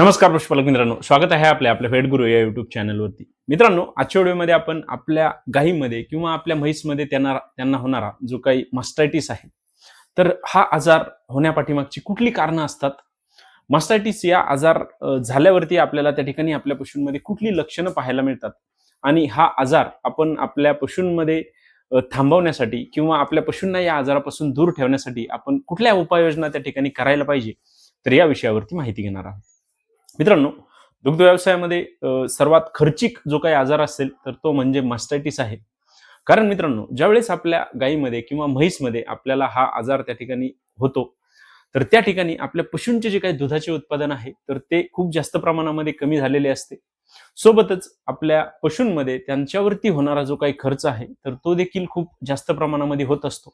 नमस्कार पशुपालक मित्रांनो, स्वागत आहे आपल्या पेट गुरु या युट्यूब चॅनलवरती. मित्रांनो, आजच्या व्हिडिओमध्ये आपण आपल्या गायीमध्ये किंवा आपल्या म्हैसमध्ये त्यांना होणारा जो काही मास्टायटिस आहे, तर हा आजार होण्यापाठीमागची कुठली कारणं असतात, मास्टायटिस या आजार झाल्यावरती आपल्याला त्या ठिकाणी आपल्या पशूंमध्ये कुठली लक्षणं पाहायला मिळतात आणि हा आजार आपण आपल्या पशूंमध्ये थांबवण्यासाठी किंवा आपल्या पशूंना या आजारापासून दूर ठेवण्यासाठी आपण कुठल्या उपाययोजना त्या ठिकाणी करायला पाहिजे, तर या विषयावरती माहिती घेणार आहोत. मित्रांनो, दुग्ध व्यवसायामध्ये सर्वात खर्चिक जो काही आजार असेल तर तो म्हणजे मास्टायटिस आहे. कारण मित्रांनो, ज्यावेळेस आपल्या गायीमध्ये किंवा म्हैसमध्ये आपल्याला हा आजार त्या ठिकाणी होतो, तर त्या ठिकाणी आपल्या पशूंचे जे काही दुधाचे उत्पादन आहे तर ते खूप जास्त प्रमाणामध्ये कमी झालेले असते. सोबतच आपल्या पशूंमध्ये त्यांच्यावरती होणारा जो काही खर्च आहे तर तो देखील खूप जास्त प्रमाणामध्ये होत असतो.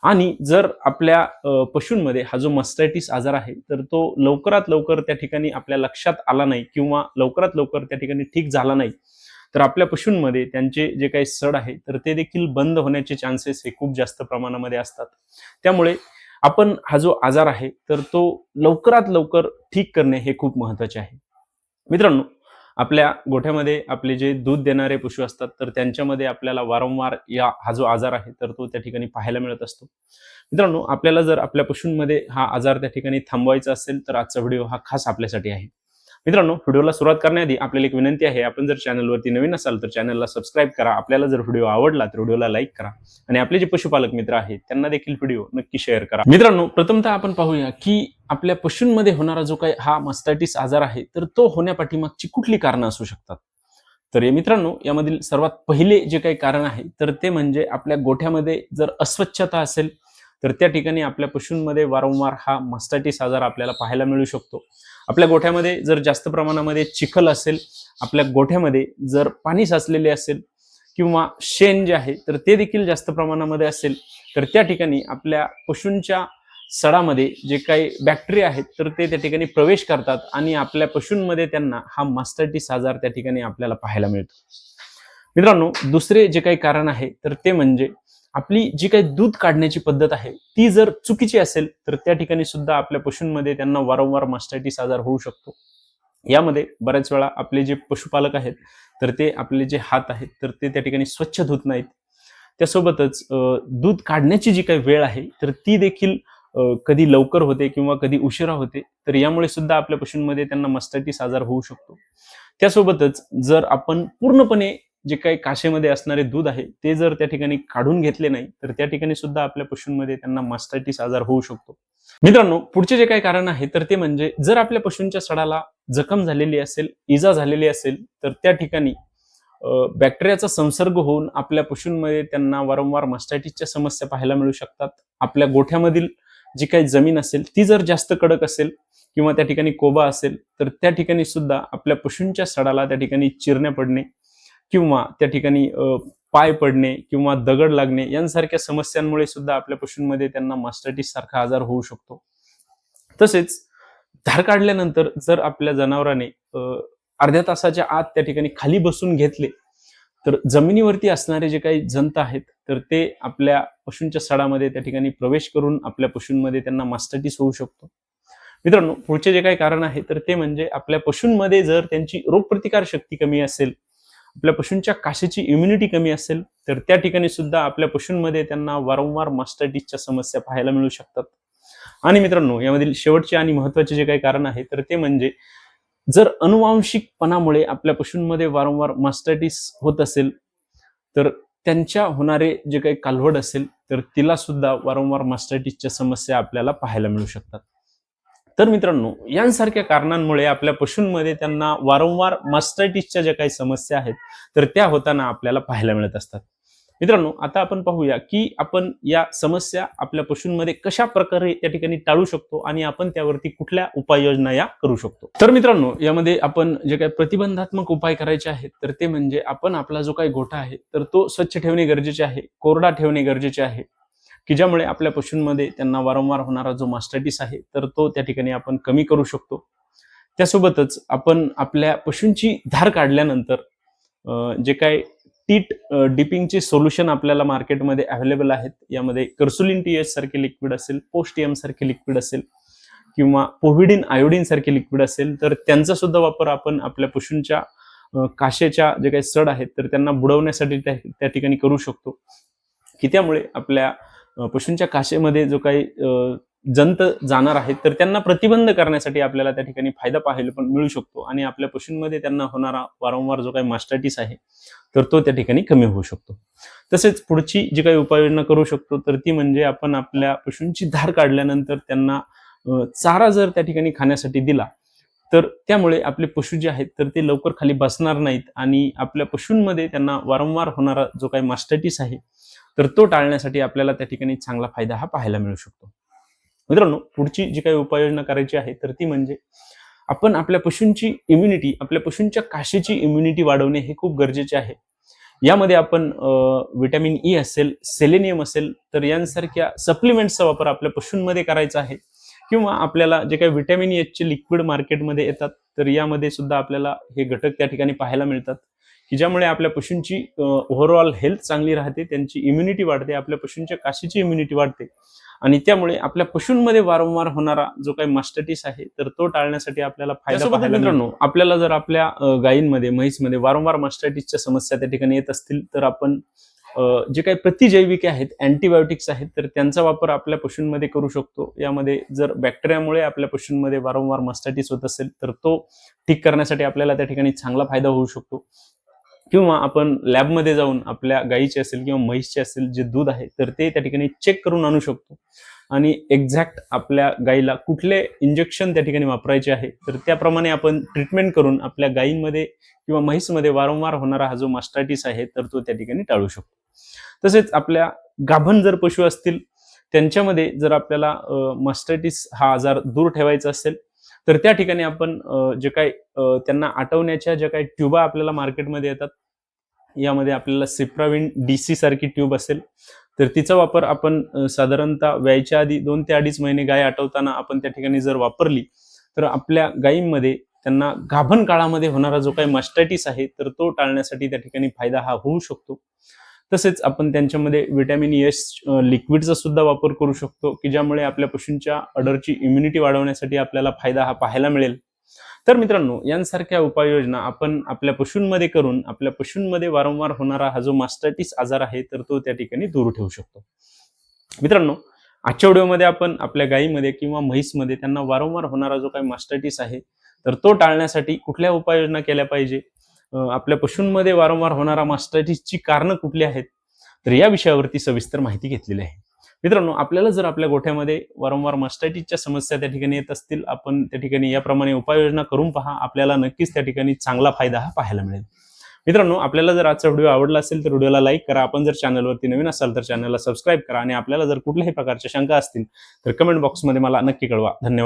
आणि जर आपल्या पशूंमध्ये हा जो मास्टायटिस आजार आहे तर तो लवकरात लवकर त्या ठिकाणी आपल्या लक्षात आला नाही किंवा लवकरात लवकर त्या ठिकाणी ठीक झाला नाही, तर आपल्या पशूंमध्ये त्यांचे जे काही सड आहे तर ते देखील बंद होण्याचे चान्सेस हे खूप जास्त प्रमाणामध्ये असतात. त्यामुळे आपण हा जो आजार आहे तर तो लवकरात लवकर ठीक करणे हे खूप महत्त्वाचे आहे. मित्रांनो, आपल्या गोठ्यामध्ये आपले जे दूध देणारे पशु असतात तर त्यांच्यामध्ये आपल्याला वारंवार हा जो आजार आहे तर तो त्या ठिकाणी पाहायला मिळत असतो. मित्रांनो, आपल्याला जर आपल्या पशूंमध्ये हा आजार त्या ठिकाणी थांबवायचा असेल तर आजचा व्हिडिओ हा खास आपल्यासाठी आहे. मित्रांनो, व्हिडिओला सुरुवात करण्याआधी आपल्याला एक विनंती आहे, आपण जर चॅनलवरती नवीन असाल तर चॅनलला सबस्क्राईब करा. आपल्याला जर व्हिडिओ आवडला तर व्हिडिओला लाईक करा आणि आपले जे पशुपालक मित्र आहेत त्यांना देखील व्हिडिओ नक्की शेअर करा. मित्रांनो, प्रथमतः आपण पाहूया की आपल्या पशूंमध्ये होणारा जो काही हा मास्टायटिस आजार आहे तर तो होण्यापाठीमागची कुठली कारणं असू शकतात. तर मित्रांनो, यामधील सर्वात पहिले जे काही कारण आहे तर ते म्हणजे आपल्या गोठ्यामध्ये जर अस्वच्छता असेल तर त्या ठिकाणी आपल्या पशूंमध्ये वारंवार हा मास्टायटिस आजार आपल्याला पाहायला मिळू शकतो. आपल्या गोठ्यामध्ये जर जास्त प्रमाणामध्ये चिखल असेल, आपल्या गोठ्यामध्ये जर पाणी साचलेले असेल किंवा शेण जे आहे तर ते देखील जास्त प्रमाणामध्ये असेल, तर त्या ठिकाणी आपल्या पशूंच्या सडामध्ये जे काही बॅक्टेरिया आहेत तर ते त्या ठिकाणी प्रवेश करतात आणि आपल्या पशूंमध्ये त्यांना हा मास्टायटिस आजार त्या ठिकाणी आपल्याला पाहायला मिळतो. मित्रांनो, दुसरे जे काही कारण आहे तर ते म्हणजे आपली जी काही दूध काढण्याची पद्धत आहे ती जर चुकीची असेल तर त्या ठिकाणी सुद्धा आपल्या पशूंमध्ये त्यांना वारंवार मास्टायटिस आजार होऊ शकतो. यामध्ये बऱ्याच वेळा आपले जे पशुपालक आहेत तर ते आपले जे हात आहेत तर ते त्या ठिकाणी स्वच्छ धुत नाहीत. त्यासोबतच दूध काढण्याची जी काही वेळ आहे तर ती देखील कधी लवकर होते किंवा कधी उशिरा होते, तर यामुळे सुद्धा आपल्या पशूंमध्ये त्यांना मास्टायटिस आजार होऊ शकतो. त्यासोबतच जर आपण पूर्णपणे जे काही काशेमध्ये असणारे दूध आहे ते जर त्या ठिकाणी काढून घेतले नाही तर त्या ठिकाणी सुद्धा आपल्या पशूंमध्ये त्यांना मास्टायटिस आजार होऊ शकतो. मित्रांनो, पुढचे जे काही कारण आहे तर ते म्हणजे जर आपल्या पशूंच्या सडाला जखम झालेली असेल, इजा झालेली असेल तर त्या ठिकाणी बॅक्टेरियाचा संसर्ग होऊन आपल्या पशूंमध्ये त्यांना वारंवार मास्टायटिसच्या समस्या पाहायला मिळू शकतात. आपल्या गोठ्यामधील जी काही जमीन असेल ती जर जास्त कडक असेल किंवा त्या ठिकाणी कोबा असेल तर त्या ठिकाणी सुद्धा आपल्या पशूंच्या सडाला त्या ठिकाणी चिरण्या पडणे किंवा त्या ठिकाणी पाय पडणे किंवा दगड लागणे यांसारख्या समस्यांमुळे सुद्धा आपल्या पशूंमध्ये त्यांना मास्टायटिस सारखा आजार होऊ शकतो. तसेच धार काढल्यानंतर जर आपल्या जनावराने अर्ध्या तासाच्या आत त्या ठिकाणी खाली बसून घेतले तर जमिनीवरती असणारे जे काही जंत आहेत तर ते आपल्या पशूंच्या सडामध्ये त्या ठिकाणी प्रवेश करून आपल्या पशूंमध्ये त्यांना मास्टायटिस होऊ शकतो. मित्रांनो, पुढचे जे काही कारण आहे तर ते म्हणजे आपल्या पशूंमध्ये जर त्यांची रोगप्रतिकार शक्ती कमी असेल, आपल्या पशूंच्या काशेची इम्युनिटी कमी असेल तर त्या ठिकाणी सुद्धा आपल्या पशूंमध्ये त्यांना वारंवार मास्टायटिसच्या समस्या पाहायला मिळू शकतात. आणि मित्रांनो, यामधील शेवटचे आणि महत्त्वाचे जे काही कारण आहे तर ते म्हणजे जर अनुवांशिकपणामुळे आपल्या पशूंमध्ये वारंवार मास्टायटिस होत असेल तर त्यांच्या होणारे जे काही कालवड असेल तर तिला सुद्धा वारंवार मास्टायटिसच्या समस्या आपल्याला पाहायला मिळू शकतात. तर मित्रांनो, यांसारख्या कारणांमुळे आपल्या पशूंमध्ये त्यांना वारंवार मास्टायटिसच्या ज्या काही समस्या आहेत तर त्या होताना आपल्याला पाहायला मिळत असतात. मित्रांनो, आता आपण पाहूया की आपण या समस्या आपल्या पशूंमध्ये कशा प्रकारे त्या ठिकाणी टाळू शकतो आणि आपण त्यावरती कुठल्या उपाययोजना या करू शकतो. तर मित्रांनो, यामध्ये आपण जे काही प्रतिबंधात्मक उपाय करायचे आहेत तर ते म्हणजे आपण आपला जो काही गोठा आहे तर तो स्वच्छ ठेवणे गरजेचे आहे, कोरडा ठेवणे गरजेचे आहे, की ज्यामुळे आपल्या पशूंमध्ये त्यांना वारंवार होणारा जो मास्टायटिस आहे तर तो त्या ठिकाणी आपण कमी करू शकतो. त्यासोबतच आपण आपल्या पशूंची धार काढल्यानंतर जे काही टीट डिपिंगचे सोल्युशन आपल्याला मार्केटमध्ये अवेलेबल आहेत. यामध्ये कर्सुलिन टीएच सारखे लिक्विड असेल, पोस्ट एम सारखे लिक्विड असेल किंवा पोव्हिडिन आयोडीन सारखे लिक्विड असेल तर त्यांचा सुद्धा वापर आपण आपल्या पशूंच्या काशेच्या जे काही सड आहेत तर त्यांना बुडवण्यासाठी त्या ठिकाणी करू शकतो, की त्यामुळे आपल्या पशूंच्या काशेमध्ये जो काही जंत जाणार आहेत तर त्यांना प्रतिबंध करण्यासाठी आपल्याला त्या ठिकाणी फायदा पाहायला पण मिळू शकतो आणि आपल्या पशूंमध्ये त्यांना होणारा वारंवार जो काही मास्टायटिस आहे तर तो त्या ठिकाणी कमी होऊ शकतो. तसेच पुढची जी काही उपाययोजना करू शकतो तर ती म्हणजे आपण आपल्या पशूंची धार काढल्यानंतर त्यांना चारा जर त्या ठिकाणी खाण्यासाठी दिला तर त्यामुळे आपले पशु जे आहेत तर ते लवकर खाली बसणार नाहीत आणि आपल्या पशूंमध्ये त्यांना वारंवार होणारा जो काही मास्टायटिस आहे तर तो टाळण्यासाठी आपल्याला त्या ठिकाणी चांगला फायदा हा पाहायला मिळू शकतो. मित्रांनो, पुढची जी काही उपाययोजना करायची आहे तर ती म्हणजे आपण आपल्या पशूंची इम्युनिटी, आपल्या पशूंच्या काशेची इम्युनिटी वाढवणे हे खूप गरजेचे आहे. यामध्ये आपण व्हिटॅमिन ई असेल, सेलेनियम असेल तर यांसारख्या सप्लिमेंट्सचा वापर आपल्या पशूंमध्ये करायचा आहे किंवा आपल्याला जे काही व्हिटॅमिन एचचे लिक्विड मार्केटमध्ये येतात तर यामध्ये सुद्धा आपल्याला हे घटक त्या ठिकाणी पाहायला मिळतात, की ज्यामुळे आपल्या पशूंची ओव्हरऑल हेल्थ चांगली राहते, त्यांची इम्युनिटी वाढते, आपल्या पशूंच्या काशीची इम्युनिटी वाढते आणि त्यामुळे आपल्या पशूंमध्ये वारंवार होणारा जो काही मास्टायटिस आहे तर तो टाळण्यासाठी आपल्याला फायदा पाहायला मिळतो. मित्रांनो, आपल्याला जर आपल्या गायींमध्ये, म्हैसमध्ये वारंवार मास्टायटिसच्या समस्या त्या ठिकाणी येत असतील तर आपण जे काही प्रतिजैविके आहेत, अँटीबायोटिक्स आहेत तर त्यांचा वापर आपल्या पशूंमध्ये करू शकतो. यामध्ये जर बॅक्टेरियामुळे आपल्या पशूंमध्ये वारंवार मास्टायटिस होत असेल तर तो ठीक करण्यासाठी आपल्याला त्या ठिकाणी चांगला फायदा होऊ शकतो किंवा आपण लॅबमध्ये जाऊन आपल्या गायीचे असेल किंवा म्हैसचे असेल जे दूध आहे तर ते त्या ठिकाणी चेक करून आणू शकतो आणि एक्झॅक्ट आपल्या गायीला कुठले इंजेक्शन त्या ठिकाणी वापरायचे आहे तर त्याप्रमाणे आपण ट्रीटमेंट करून आपल्या गायींमध्ये किंवा म्हैसमध्ये वारंवार होणारा हा जो मास्टायटिस आहे तर तो त्या ठिकाणी टाळू शकतो. तसेच आपल्या गाभण जर पशु असतील त्यांच्यामध्ये जर आपल्याला मास्टायटिस हा आजार दूर ठेवायचा असेल तर त्या ठिकाणी आपण जे काही त्यांना आटवण्याच्या ज्या काही ट्यूबा आपल्याला मार्केटमध्ये येतात यामध्ये आपल्याला सिप्राविन डीसी सारखी ट्यूब असेल तर तिचा वापर आपण साधारणतः व्यायच्या आधी 2 ते 2.5 महिने गाय आटवताना आपण त्या ठिकाणी जर वापरली तर आपल्या गायींमध्ये त्यांना गाभण काळामध्ये होणारा जो काही मास्टायटिस आहे तर तो टाळण्यासाठी त्या ठिकाणी फायदा हा होऊ शकतो. तसेच आपण त्यांच्यामध्ये व्हिटॅमिन एस लिक्विडचा सुद्धा वापर करू शकतो, की ज्यामुळे आपल्या पशूंच्या अडरची इम्युनिटी वाढवण्यासाठी आपल्याला फायदा हा पाहायला मिळेल. तर मित्रांनो, यांसारख्या उपाययोजना आपण आपल्या पशूंमध्ये करून आपल्या पशूंमध्ये वारंवार होणारा हा जो मास्टायटिस आजार आहे तर तो त्या ठिकाणी दूर ठेवू शकतो. मित्रांनो, आजच्या व्हिडिओमध्ये आपण आपल्या गायीमध्ये किंवा म्हैसमध्ये त्यांना वारंवार होणारा जो काही मास्टायटिस आहे तर तो टाळण्यासाठी कुठल्या उपाययोजना केल्या पाहिजे, आपल्या पशूंमध्ये वारंवार होणारा मास्टायटिसची कारणं कुठली आहेत तर या विषयावरती सविस्तर माहिती घेतलेली आहे. मित्रांनो, आपल्याला जर आपल्या गोठ्यामध्ये वारंवार मास्टायटिसच्या समस्या त्या ठिकाणी येत असतील आपण त्या ठिकाणी याप्रमाणे उपाययोजना करून पहा, आपल्याला नक्कीच त्या ठिकाणी चांगला फायदा हा पाहायला मिळेल. मित्रांनो, आपल्याला जर आजचा व्हिडिओ आवडला असेल तर व्हिडिओला लाईक करा, आपण जर चॅनलवरती नवीन असाल तर चॅनलला सबस्क्राईब करा आणि आपल्याला जर कुठल्याही प्रकारच्या शंका असतील तर कमेंट बॉक्समध्ये मला नक्की कळवा. धन्यवाद.